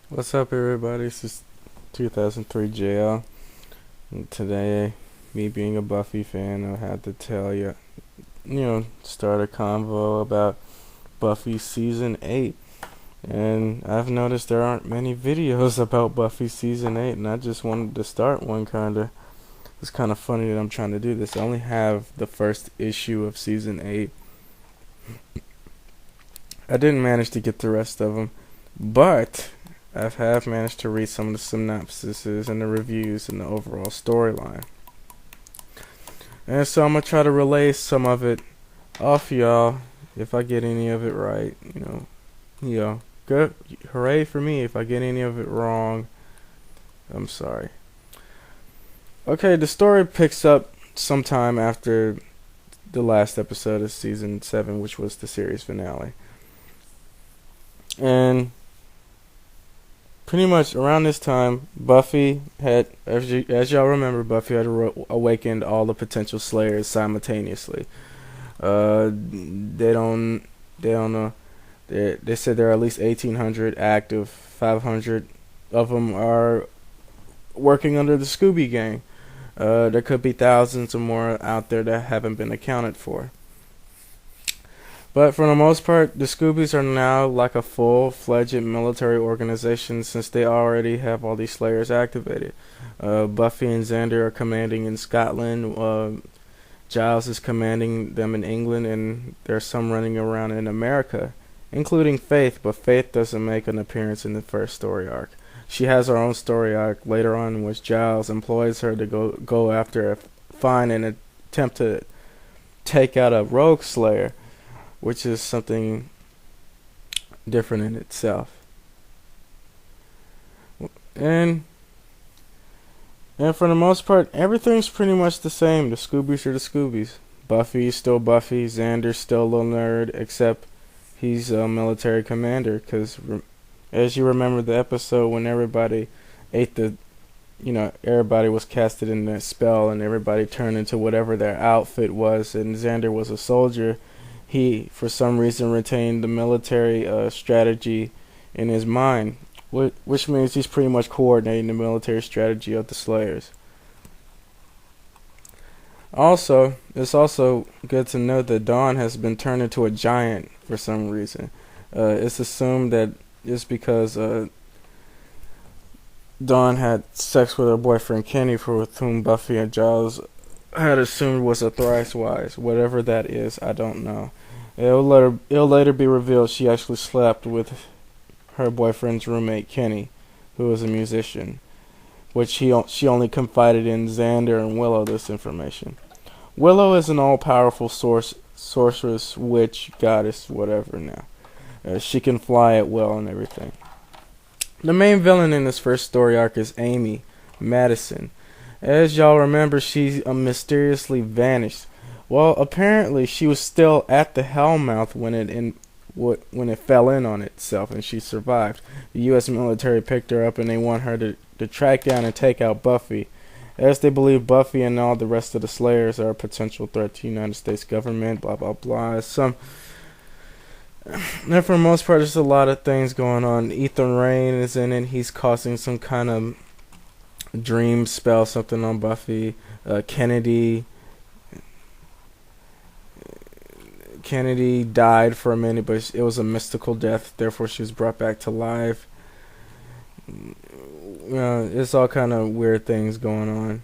What's up, everybody? This is 2003 JL. And today, me being a Buffy fan, I had to tell you, start a convo about Buffy season 8. And I've noticed there aren't many videos about Buffy season 8, and I just wanted to start one kinda. It's kind of funny that I'm trying to do this. I only have the first issue of season 8. I didn't manage to get the rest of them, but I have managed to read some of the synopsises and the reviews and the overall storyline. And so I'm going to try to relay some of it off y'all. If I get any of it right, good. Hooray for me. If I get any of it wrong, I'm sorry. Okay, the story picks up sometime after the last episode of season 7, which was the series finale. And pretty much around this time, Buffy had, as y'all remember, Buffy had awakened all the potential Slayers simultaneously. They don't know. They said there are at least 1,800 active. 500 of them are working under the Scooby Gang. There could be thousands or more out there that haven't been accounted for. But for the most part, the Scoobies are now like a full-fledged military organization since they already have all these Slayers activated. Buffy and Xander are commanding in Scotland. Giles is commanding them in England, and there's some running around in America, including Faith, but Faith doesn't make an appearance in the first story arc. She has her own story arc later on in which Giles employs her to go after find and attempt to take out a rogue Slayer, which is something different in itself. And for the most part, everything's pretty much the same. The Scoobies are the Scoobies. Buffy's still Buffy. Xander's still a little nerd, except he's a military commander. Because as you remember the episode when everybody everybody was casted in that spell and everybody turned into whatever their outfit was, and Xander was a soldier. He, for some reason, retained the military strategy in his mind, which means he's pretty much coordinating the military strategy of the Slayers. Also, it's also good to know that Dawn has been turned into a giant for some reason. It's assumed that it's because Dawn had sex with her boyfriend Kenny, with whom Buffy and Giles had assumed was a thrice wise. Whatever that is, I don't know. It'll later be revealed she actually slept with her boyfriend's roommate Kenny, who was a musician, which she only confided in Xander and Willow this information. Willow is an all-powerful sorceress, witch, goddess, whatever now. She can fly at will and everything. The main villain in this first story arc is Amy Madison. As y'all remember, she mysteriously vanished. Well, apparently she was still at the Hellmouth when it fell in on itself, and she survived. The U.S. military picked her up, and they want her to track down and take out Buffy, as they believe Buffy and all the rest of the Slayers are a potential threat to the United States government, blah, blah, blah. And for the most part, there's a lot of things going on. Ethan Rain is in it. He's causing some kind of dream spell, something on Buffy. Kennedy died for a minute, but it was a mystical death. Therefore, she was brought back to life. It's all kind of weird things going on.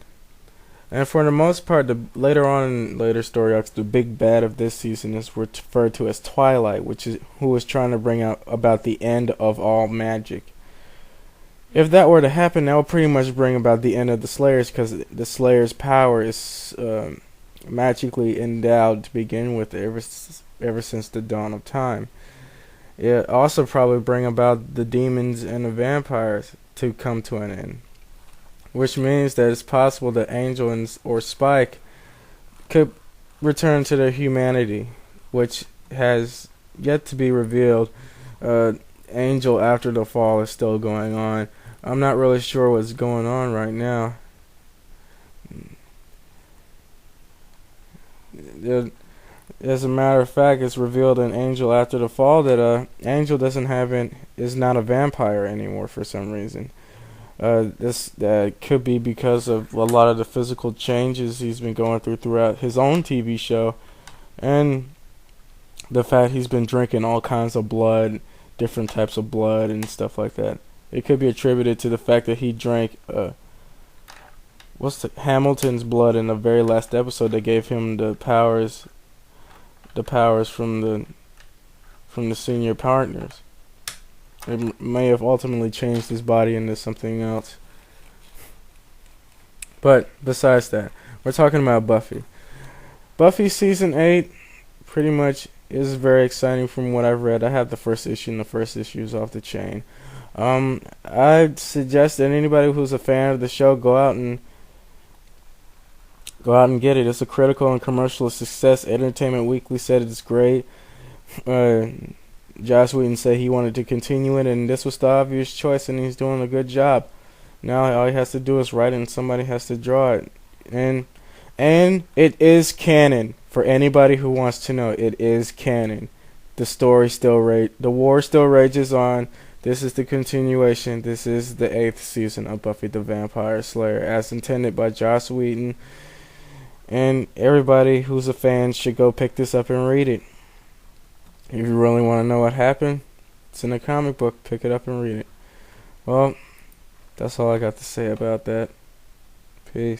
And for the most part, later story arcs, the big bad of this season is referred to as Twilight, who is trying to bring about the end of all magic. If that were to happen, that would pretty much bring about the end of the Slayers, because the Slayers' power is magically endowed to begin with ever since the dawn of time. It also probably bring about the demons and the vampires to come to an end, which means that it's possible that Angel or Spike could return to their humanity, which has yet to be revealed. Angel after the fall is still going on. I'm not really sure what's going on right now. As a matter of fact, it's revealed in Angel after the fall that Angel is not a vampire anymore for some reason. This could be because of a lot of the physical changes he's been going throughout his own TV show, and the fact he's been drinking all kinds of blood, different types of blood and stuff like that. It could be attributed to the fact that he drank Hamilton's blood in the very last episode that gave him the powers from the senior partners. It may have ultimately changed his body into something else. But besides that, we're talking about Buffy. Buffy season 8 pretty much is very exciting from what I've read. I have the first issue, and the first issue is off the chain. I'd suggest that anybody who's a fan of the show go out and get it. It's a critical and commercial success. Entertainment Weekly said it's great. Joss Whedon said he wanted to continue it, and this was the obvious choice, and he's doing a good job. Now all he has to do is write it, and somebody has to draw it. And it is canon. For anybody who wants to know, it is canon. The war still rages on. This is the continuation. This is the 8th season of Buffy the Vampire Slayer, as intended by Joss Whedon. And everybody who's a fan should go pick this up and read it. If you really want to know what happened, it's in a comic book. Pick it up and read it. Well, that's all I got to say about that. Peace.